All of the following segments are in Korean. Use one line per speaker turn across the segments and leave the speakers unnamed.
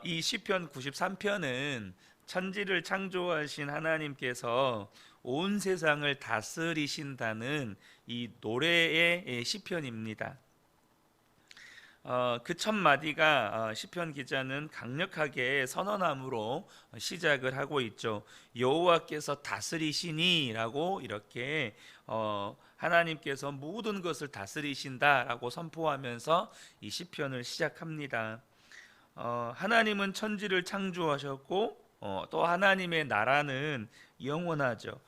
이 시편 93편은 천지를 창조하신 하나님께서 온 세상을 다스리신다는 이 노래의 시편입니다. 그 첫 마디가 시편 기자는 강력하게 선언함으로 시작을 하고 있죠. 여호와께서 다스리시니라고 이렇게 하나님께서 모든 것을 다스리신다라고 선포하면서 이 시편을 시작합니다. 하나님은 천지를 창조하셨고 또 하나님의 나라는 영원하죠.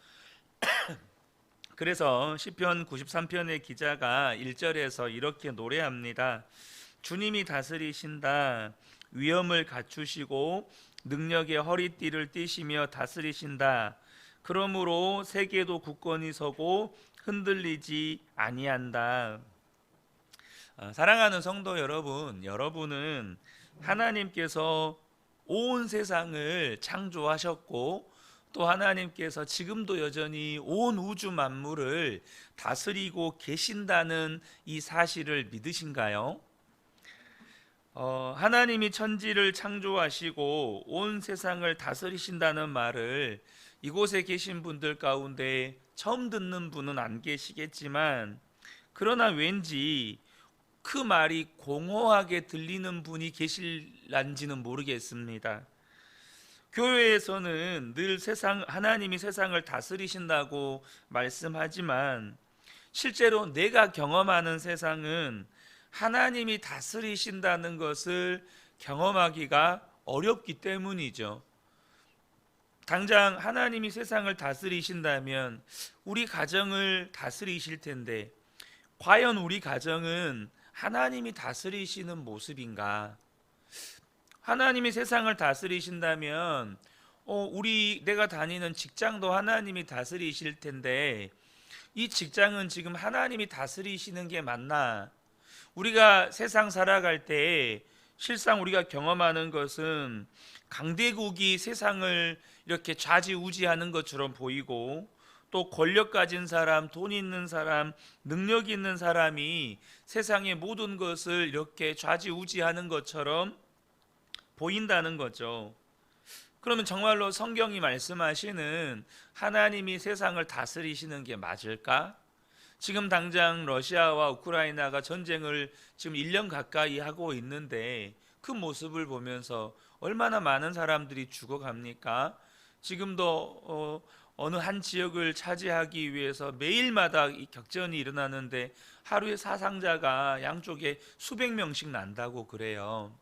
그래서 시편 93편의 기자가 1절에서 이렇게 노래합니다. 주님이 다스리신다. 위엄을 갖추시고 능력의 허리띠를 띠시며 다스리신다. 그러므로 세계도 굳건히 서고 흔들리지 아니한다. 사랑하는 성도 여러분, 여러분은 하나님께서 온 세상을 창조하셨고 또 하나님께서 지금도 여전히 온 우주 만물을 다스리고 계신다는 이 사실을 믿으신가요? 하나님이 천지를 창조하시고 온 세상을 다스리신다는 말을 이곳에 계신 분들 가운데 처음 듣는 분은 안 계시겠지만, 그러나 왠지 그 말이 공허하게 들리는 분이 계실란지는 모르겠습니다. 교회에서는 늘 하나님이 세상을 다스리신다고 말씀하지만 실제로 내가 경험하는 세상은 하나님이 다스리신다는 것을 경험하기가 어렵기 때문이죠. 당장 하나님이 세상을 다스리신다면 우리 가정을 다스리실 텐데, 과연 우리 가정은 하나님이 다스리시는 모습인가? 하나님이 세상을 다스리신다면 내가 다니는 직장도 하나님이 다스리실 텐데, 이 직장은 지금 하나님이 다스리시는 게 맞나? 우리가 세상 살아갈 때 실상 우리가 경험하는 것은 강대국이 세상을 이렇게 좌지우지하는 것처럼 보이고, 또 권력 가진 사람, 돈 있는 사람, 능력 있는 사람이 세상의 모든 것을 이렇게 좌지우지하는 것처럼 보인다는 거죠. 그러면 정말로 성경이 말씀하시는 하나님이 세상을 다스리시는 게 맞을까? 지금 당장 러시아와 우크라이나가 전쟁을 지금 1년 가까이 하고 있는데 그 모습을 보면서 얼마나 많은 사람들이 죽어갑니까? 지금도 어느 한 지역을 차지하기 위해서 매일마다 이 격전이 일어나는데 하루에 사상자가 양쪽에 수백 명씩 난다고 그래요.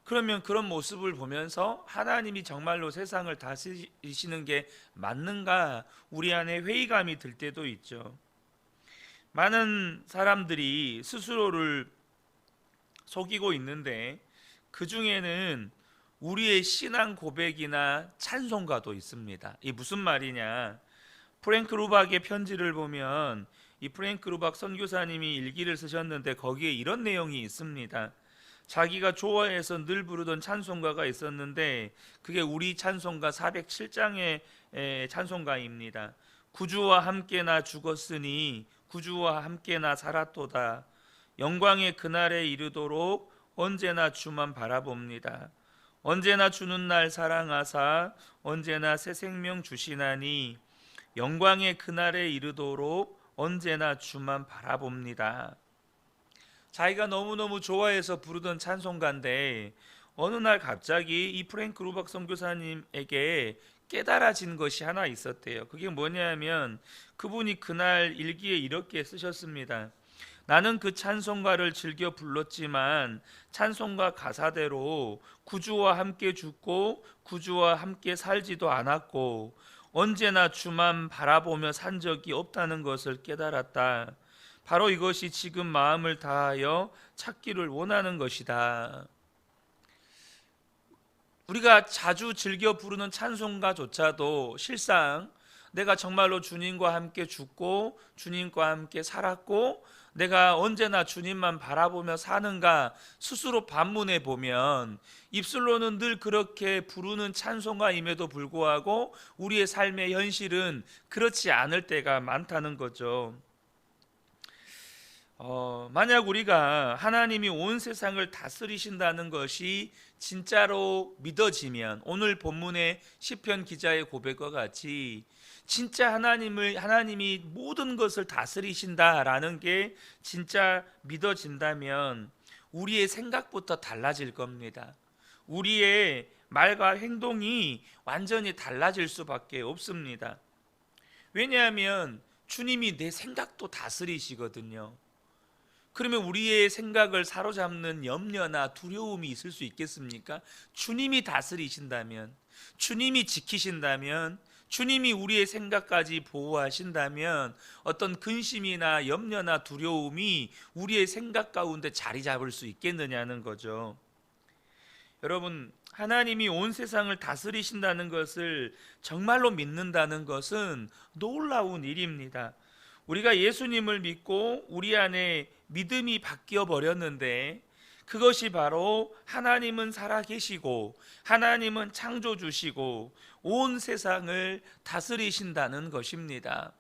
그러면 그런 모습을 보면서 하나님이 정말로 세상을 다스리시는 게 맞는가, 우리 안에 회의감이 들 때도 있죠. 많은 사람들이 스스로를 속이고 있는데 그 중에는 우리의 신앙 고백이나 찬송가도 있습니다. 이 무슨 말이냐? 프랭크 루박의 편지를 보면 이 프랭크 루박 선교사님이 일기를 쓰셨는데 거기에 이런 내용이 있습니다. 자기가 좋아해서 늘 부르던 찬송가가 있었는데 그게 우리 찬송가 407장의 찬송가입니다. 구주와 함께 나 죽었으니 구주와 함께 나 살았도다. 영광의 그날에 이르도록 언제나 주만 바라봅니다. 언제나 주는 날 사랑하사 언제나 새 생명 주시나니 영광의 그날에 이르도록 언제나 주만 바라봅니다. 자기가 너무너무 좋아해서 부르던 찬송가인데 어느 날 갑자기 이 프랭크 루박 선교사님에게 깨달아진 것이 하나 있었대요. 그게 뭐냐면 그분이 그날 일기에 이렇게 쓰셨습니다. 나는 그 찬송가를 즐겨 불렀지만 찬송가 가사대로 구주와 함께 죽고 구주와 함께 살지도 않았고 언제나 주만 바라보며 산 적이 없다는 것을 깨달았다. 바로 이것이 지금 마음을 다하여 찾기를 원하는 것이다. 우리가 자주 즐겨 부르는 찬송가조차도 실상 내가 정말로 주님과 함께 죽고 주님과 함께 살았고 내가 언제나 주님만 바라보며 사는가 스스로 반문해 보면 입술로는 늘 그렇게 부르는 찬송가임에도 불구하고 우리의 삶의 현실은 그렇지 않을 때가 많다는 거죠. 만약 우리가 하나님이 온 세상을 다스리신다는 것이 진짜로 믿어지면 오늘 본문의 시편 기자의 고백과 같이 진짜 하나님이 모든 것을 다스리신다라는 게 진짜 믿어진다면 우리의 생각부터 달라질 겁니다. 우리의 말과 행동이 완전히 달라질 수밖에 없습니다. 왜냐하면 주님이 내 생각도 다스리시거든요. 그러면 우리의 생각을 사로잡는 염려나 두려움이 있을 수 있겠습니까? 주님이 다스리신다면, 주님이 지키신다면, 주님이 우리의 생각까지 보호하신다면 어떤 근심이나 염려나 두려움이 우리의 생각 가운데 자리 잡을 수 있겠느냐는 거죠. 여러분, 하나님이 온 세상을 다스리신다는 것을 정말로 믿는다는 것은 놀라운 일입니다. 우리가 예수님을 믿고 우리 안에 믿음이 바뀌어 버렸는데 그것이 바로 하나님은 살아계시고 하나님은 창조주시고 온 세상을 다스리신다는 것입니다.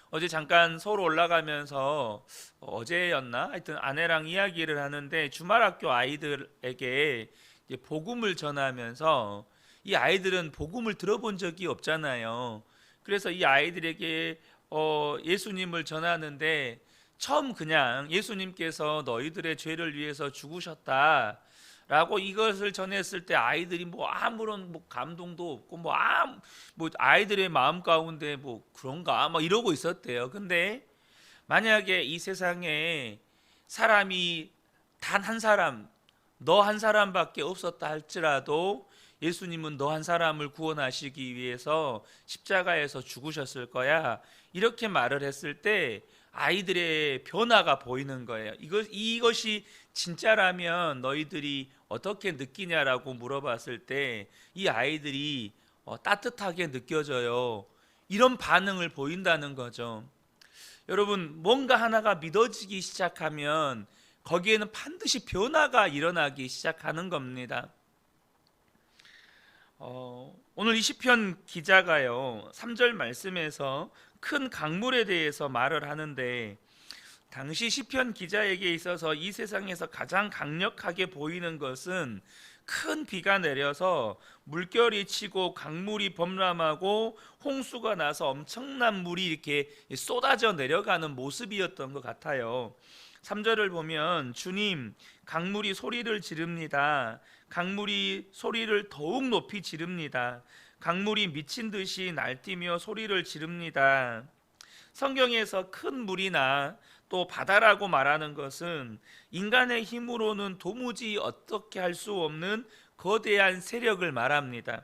어제 잠깐 서울 올라가면서 어제였나? 하여튼 아내랑 이야기를 하는데 주말학교 아이들에게 복음을 전하면서 이 아이들은 복음을 들어본 적이 없잖아요. 그래서 이 아이들에게 예수님을 전하는데 처음 그냥 예수님께서 너희들의 죄를 위해서 죽으셨다라고 이것을 전했을 때 아이들이 아무런 감동도 없고 아이들의 마음 가운데 그런가 이러고 있었대요. 근데 만약에 이 세상에 사람이 단 한 사람, 너 한 사람밖에 없었다 할지라도 예수님은 너 한 사람을 구원하시기 위해서 십자가에서 죽으셨을 거야. 이렇게 말을 했을 때 아이들의 변화가 보이는 거예요. 이것이 진짜라면 너희들이 어떻게 느끼냐라고 물어봤을 때 이 아이들이 따뜻하게 느껴져요. 이런 반응을 보인다는 거죠. 여러분, 뭔가 하나가 믿어지기 시작하면 거기에는 반드시 변화가 일어나기 시작하는 겁니다. 오늘 이 시편 기자가요 3절 말씀에서 큰 강물에 대해서 말을 하는데 당시 시편 기자에게 있어서 이 세상에서 가장 강력하게 보이는 것은 큰 비가 내려서 물결이 치고 강물이 범람하고 홍수가 나서 엄청난 물이 이렇게 쏟아져 내려가는 모습이었던 것 같아요. 3절을 보면 주님, 강물이 소리를 지릅니다. 강물이 소리를 더욱 높이 지릅니다. 강물이 미친 듯이 날뛰며 소리를 지릅니다. 성경에서 큰 물이나 또 바다라고 말하는 것은 인간의 힘으로는 도무지 어떻게 할 수 없는 거대한 세력을 말합니다.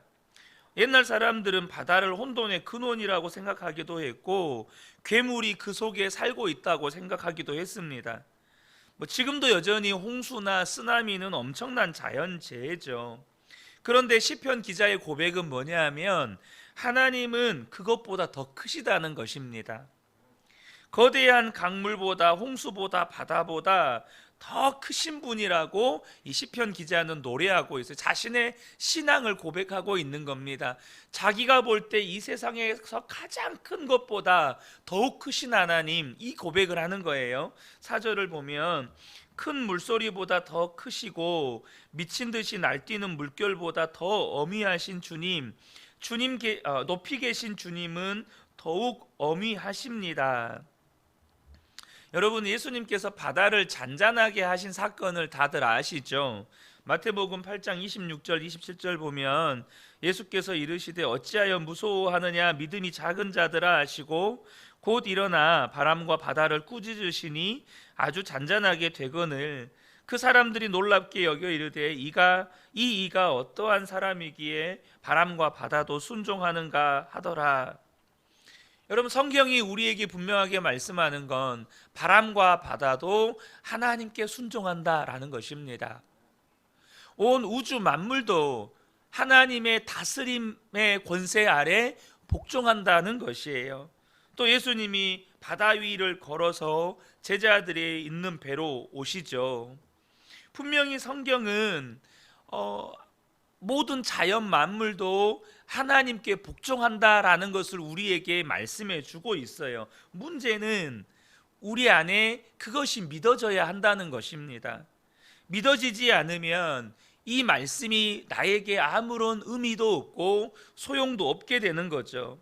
옛날 사람들은 바다를 혼돈의 근원이라고 생각하기도 했고 괴물이 그 속에 살고 있다고 생각하기도 했습니다. 지금도 여전히 홍수나 쓰나미는 엄청난 자연재해죠. 그런데 시편 기자의 고백은 뭐냐 하면 하나님은 그것보다 더 크시다는 것입니다. 거대한 강물보다 홍수보다 바다보다 더 크신 분이라고 이 시편 기자는 노래하고 있어요. 자신의 신앙을 고백하고 있는 겁니다. 자기가 볼 때 이 세상에서 가장 큰 것보다 더욱 크신 하나님, 이 고백을 하는 거예요. 4절을 보면 큰 물소리보다 더 크시고 미친 듯이 날뛰는 물결보다 더 어미하신 주님, 높이 계신 주님은 더욱 어미하십니다. 여러분, 예수님께서 바다를 잔잔하게 하신 사건을 다들 아시죠? 마태복음 8장 26절 27절 보면 예수께서 이르시되 어찌하여 무서워하느냐 믿음이 작은 자들아 하시고 곧 일어나 바람과 바다를 꾸짖으시니 아주 잔잔하게 되거늘 그 사람들이 놀랍게 여겨 이르되 이가 어떠한 사람이기에 바람과 바다도 순종하는가 하더라. 여러분, 성경이 우리에게 분명하게 말씀하는 건 바람과 바다도 하나님께 순종한다라는 것입니다. 온 우주 만물도 하나님의 다스림의 권세 아래 복종한다는 것이에요. 또 예수님이 바다 위를 걸어서 제자들이 있는 배로 오시죠. 분명히 성경은 모든 자연 만물도 하나님께 복종한다라는 것을 우리에게 말씀해 주고 있어요. 문제는 우리 안에 그것이 믿어져야 한다는 것입니다. 믿어지지 않으면 이 말씀이 나에게 아무런 의미도 없고 소용도 없게 되는 거죠.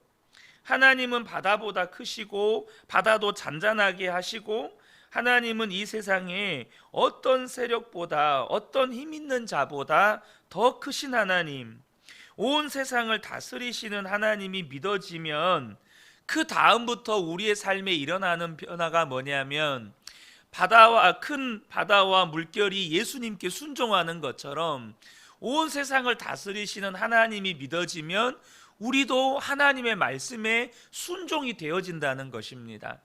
하나님은 바다보다 크시고 바다도 잔잔하게 하시고, 하나님은 이 세상에 어떤 세력보다 어떤 힘 있는 자보다 더 크신 하나님, 온 세상을 다스리시는 하나님이 믿어지면 그 다음부터 우리의 삶에 일어나는 변화가 뭐냐면, 큰 바다와 물결이 예수님께 순종하는 것처럼 온 세상을 다스리시는 하나님이 믿어지면 우리도 하나님의 말씀에 순종이 되어진다는 것입니다.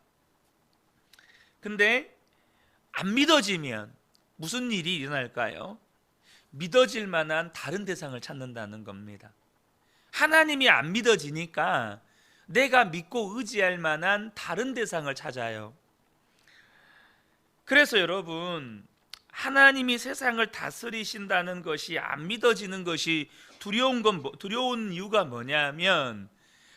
근데 안 믿어지면 무슨 일이 일어날까요? 믿어질 만한 다른 대상을 찾는다는 겁니다. 하나님이 안 믿어지니까 내가 믿고 의지할 만한 다른 대상을 찾아요. 그래서 여러분, 하나님이 세상을 다스리신다는 것이 안 믿어지는 것이 두려운 이유가 뭐냐면,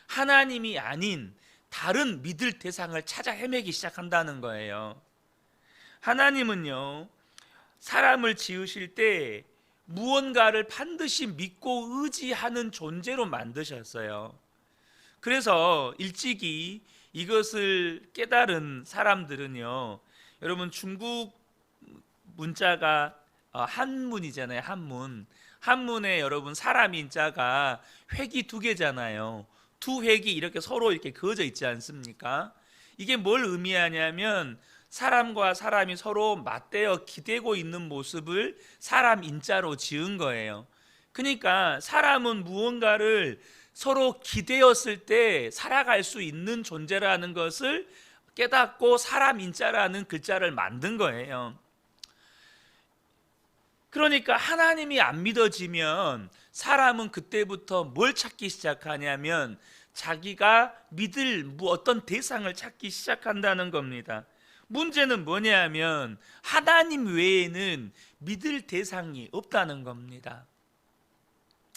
하나님이 아닌 다른 믿을 대상을 찾아 헤매기 시작한다는 거예요. 하나님은요, 사람을 지으실 때 무언가를 반드시 믿고 의지하는 존재로 만드셨어요. 그래서 일찍이 이것을 깨달은 사람들은요, 여러분 중국 문자가 한문이잖아요. 한문에 여러분 사람 인자가 획이 두 개잖아요. 두 획이 이렇게 서로 이렇게 그어져 있지 않습니까? 이게 뭘 의미하냐면, 사람과 사람이 서로 맞대어 기대고 있는 모습을 사람 인자로 지은 거예요. 그러니까 사람은 무언가를 서로 기대었을 때 살아갈 수 있는 존재라는 것을 깨닫고 사람 인자라는 글자를 만든 거예요. 그러니까 하나님이 안 믿어지면 사람은 그때부터 뭘 찾기 시작하냐면, 자기가 믿을 어떤 대상을 찾기 시작한다는 겁니다. 문제는 뭐냐면 하나님 외에는 믿을 대상이 없다는 겁니다.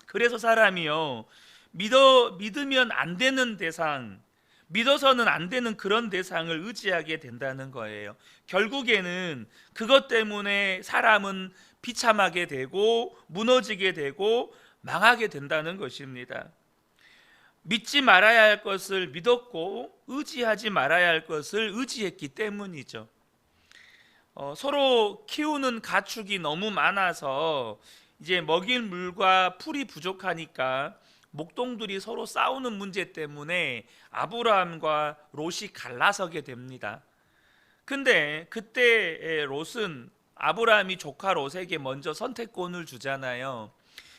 그래서 사람이요, 믿으면 안 되는 대상, 믿어서는 안 되는 그런 대상을 의지하게 된다는 거예요. 결국에는 그것 때문에 사람은 비참하게 되고 무너지게 되고 망하게 된다는 것입니다. 믿지 말아야 할 것을 믿었고 의지하지 말아야 할 것을 의지했기 때문이죠. 서로 키우는 가축이 너무 많아서 이제 먹일 물과 풀이 부족하니까 목동들이 서로 싸우는 문제 때문에 아브라함과 롯이 갈라서게 됩니다. 근데 그때 롯은, 아브라함이 조카 롯에게 먼저 선택권을 주잖아요.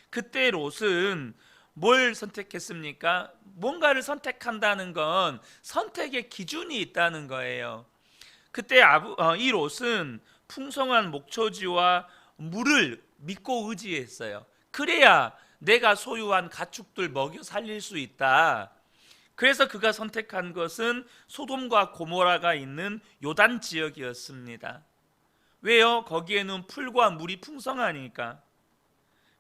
그때 롯은 뭘 선택했습니까? 뭔가를 선택한다는 건 선택의 기준이 있다는 거예요. 그때 이 롯은 풍성한 목초지와 물을 믿고 의지했어요. 그래야 내가 소유한 가축들 먹여 살릴 수 있다. 그래서 그가 선택한 것은 소돔과 고모라가 있는 요단 지역이었습니다. 왜요? 거기에는 풀과 물이 풍성하니까.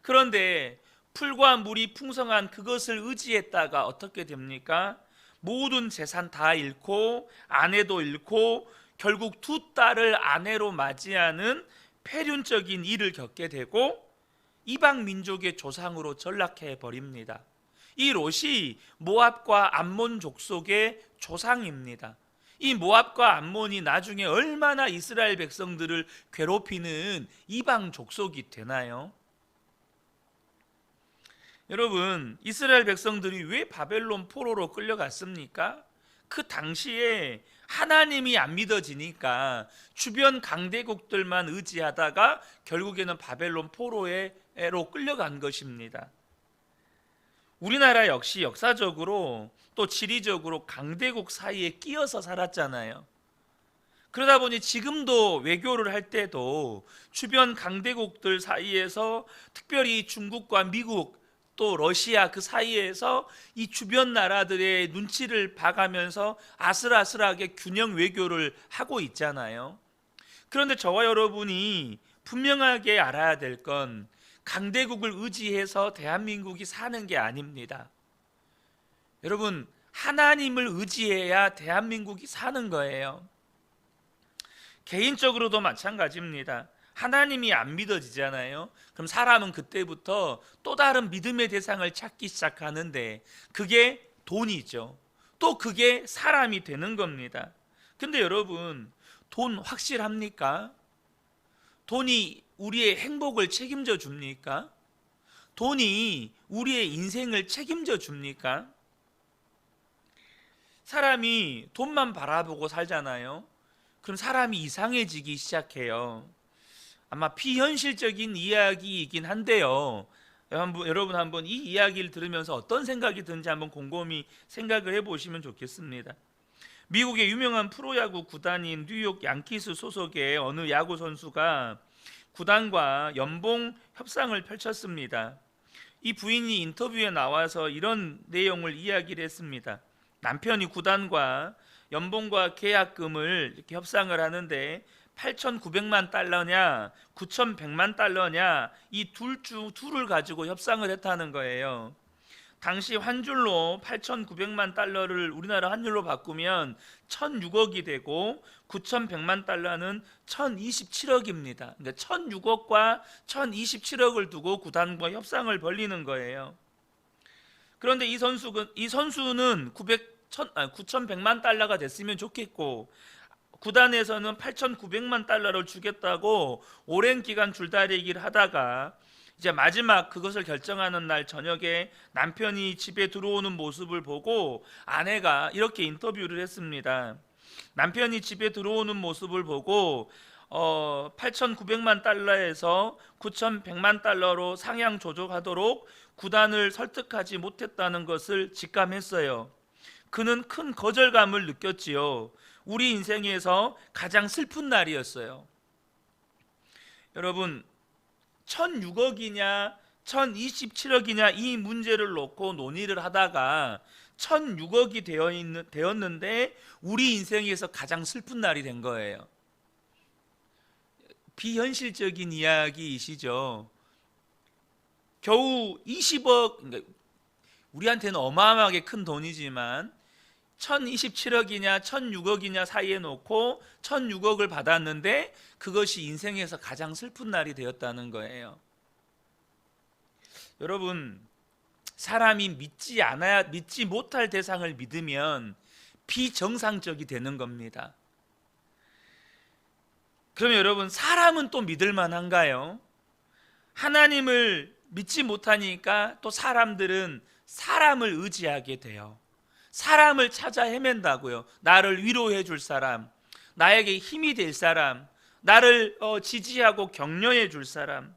그런데 풀과 물이 풍성한 그것을 의지했다가 어떻게 됩니까? 모든 재산 다 잃고 아내도 잃고 결국 두 딸을 아내로 맞이하는 폐륜적인 일을 겪게 되고 이방 민족의 조상으로 전락해 버립니다. 이 롯이 모압과 암몬 족속의 조상입니다. 이 모압과 암몬이 나중에 얼마나 이스라엘 백성들을 괴롭히는 이방 족속이 되나요? 여러분, 이스라엘 백성들이 왜 바벨론 포로로 끌려갔습니까? 그 당시에 하나님이 안 믿어지니까 주변 강대국들만 의지하다가 결국에는 바벨론 포로로 끌려간 것입니다. 우리나라 역시 역사적으로 또 지리적으로 강대국 사이에 끼어서 살았잖아요. 그러다 보니 지금도 외교를 할 때도 주변 강대국들 사이에서, 특별히 중국과 미국 또 러시아 그 사이에서 이 주변 나라들의 눈치를 봐가면서 아슬아슬하게 균형 외교를 하고 있잖아요. 그런데 저와 여러분이 분명하게 알아야 될 건, 강대국을 의지해서 대한민국이 사는 게 아닙니다. 여러분, 하나님을 의지해야 대한민국이 사는 거예요. 개인적으로도 마찬가지입니다. 하나님이 안 믿어지잖아요. 그럼 사람은 그때부터 또 다른 믿음의 대상을 찾기 시작하는데 그게 돈이죠. 또 그게 사람이 되는 겁니다. 근데 여러분, 돈 확실합니까? 돈이 우리의 행복을 책임져 줍니까? 돈이 우리의 인생을 책임져 줍니까? 사람이 돈만 바라보고 살잖아요. 그럼 사람이 이상해지기 시작해요. 아마 비현실적인 이야기이긴 한데요. 여러분 한번 이 이야기를 들으면서 어떤 생각이 드는지 한번 곰곰이 생각을 해보시면 좋겠습니다. 미국의 유명한 프로야구 구단인 뉴욕 양키스 소속의 어느 야구 선수가 구단과 연봉 협상을 펼쳤습니다. 이 부인이 인터뷰에 나와서 이런 내용을 이야기를 했습니다. 남편이 구단과 연봉과 계약금을 이렇게 협상을 하는데 8,900만 달러냐 9,100만 달러냐 이 둘을 가지고 협상을 했다는 거예요. 당시 환율로 8,900만 달러를 우리나라 환율로 바꾸면 1,006억이 되고 9,100만 달러는 1,027억입니다. 그러니까 1,006억과 1,027억을 두고 구단과 협상을 벌이는 거예요. 그런데 이 선수는 9,100만 달러가 됐으면 좋겠고 구단에서는 8,900만 달러를 주겠다고 오랜 기간 줄다리기를 하다가 이제 마지막 그것을 결정하는 날 저녁에 남편이 집에 들어오는 모습을 보고 아내가 이렇게 인터뷰를 했습니다. 남편이 집에 들어오는 모습을 보고 8,900만 달러에서 9,100만 달러로 상향 조정하도록 구단을 설득하지 못했다는 것을 직감했어요. 그는 큰 거절감을 느꼈지요. 우리 인생에서 가장 슬픈 날이었어요. 여러분, 1,006억이냐 1,027억이냐 이 문제를 놓고 논의를 하다가 1,006억이 되었는데 우리 인생에서 가장 슬픈 날이 된 거예요. 비현실적인 이야기이시죠. 겨우 20억, 그러니까 우리한테는 어마어마하게 큰 돈이지만 1,027억이냐 1,006억이냐 사이에 놓고 1,006억을 받았는데 그것이 인생에서 가장 슬픈 날이 되었다는 거예요. 여러분, 사람이 믿지 못할 대상을 믿으면 비정상적이 되는 겁니다. 그러면 여러분, 사람은 또 믿을 만한가요? 하나님을 믿지 못하니까 또 사람들은 사람을 의지하게 돼요. 사람을 찾아 헤맨다고요. 나를 위로해 줄 사람, 나에게 힘이 될 사람, 나를 지지하고 격려해 줄 사람.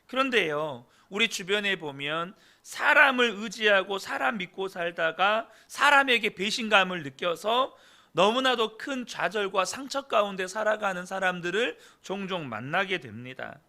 그런데요, 우리 주변에 보면 사람을 의지하고 사람 믿고 살다가 사람에게 배신감을 느껴서 너무나도 큰 좌절과 상처 가운데 살아가는 사람들을 종종 만나게 됩니다.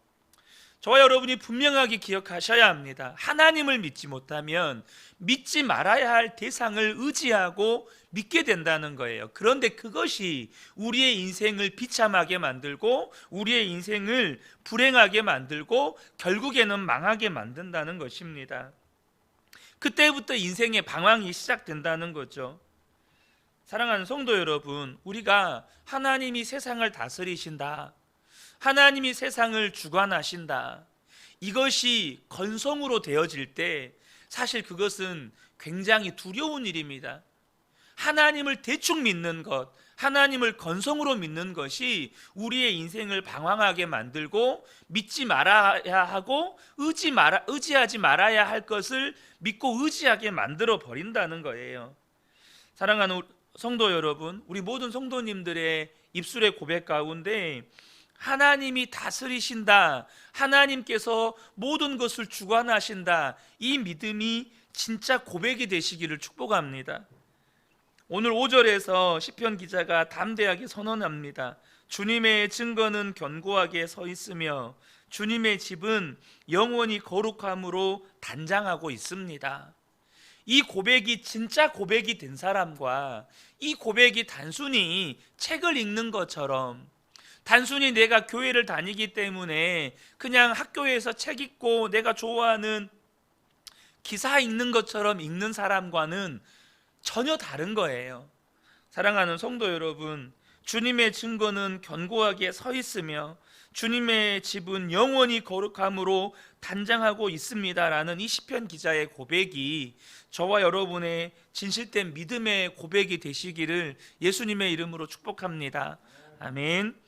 저와 여러분이 분명하게 기억하셔야 합니다. 하나님을 믿지 못하면 믿지 말아야 할 대상을 의지하고 믿게 된다는 거예요. 그런데 그것이 우리의 인생을 비참하게 만들고 우리의 인생을 불행하게 만들고 결국에는 망하게 만든다는 것입니다. 그때부터 인생의 방황이 시작된다는 거죠. 사랑하는 성도 여러분, 우리가 하나님이 세상을 다스리신다, 하나님이 세상을 주관하신다, 이것이 건성으로 되어질 때 사실 그것은 굉장히 두려운 일입니다. 하나님을 대충 믿는 것, 하나님을 건성으로 믿는 것이 우리의 인생을 방황하게 만들고 믿지 말아야 하고 의지하지 말아야 할 것을 믿고 의지하게 만들어 버린다는 거예요. 사랑하는 성도 여러분, 우리 모든 성도님들의 입술의 고백 가운데 하나님이 다스리신다, 하나님께서 모든 것을 주관하신다, 이 믿음이 진짜 고백이 되시기를 축복합니다. 오늘 5절에서 시편 기자가 담대하게 선언합니다. 주님의 증거는 견고하게 서 있으며 주님의 집은 영원히 거룩함으로 단장하고 있습니다. 이 고백이 진짜 고백이 된 사람과 이 고백이 단순히 책을 읽는 것처럼, 단순히 내가 교회를 다니기 때문에 그냥 학교에서 책 읽고 내가 좋아하는 기사 읽는 것처럼 읽는 사람과는 전혀 다른 거예요. 사랑하는 성도 여러분, 주님의 증거는 견고하게 서 있으며 주님의 집은 영원히 거룩함으로 단장하고 있습니다라는 이 시편 기자의 고백이 저와 여러분의 진실된 믿음의 고백이 되시기를 예수님의 이름으로 축복합니다. 아멘.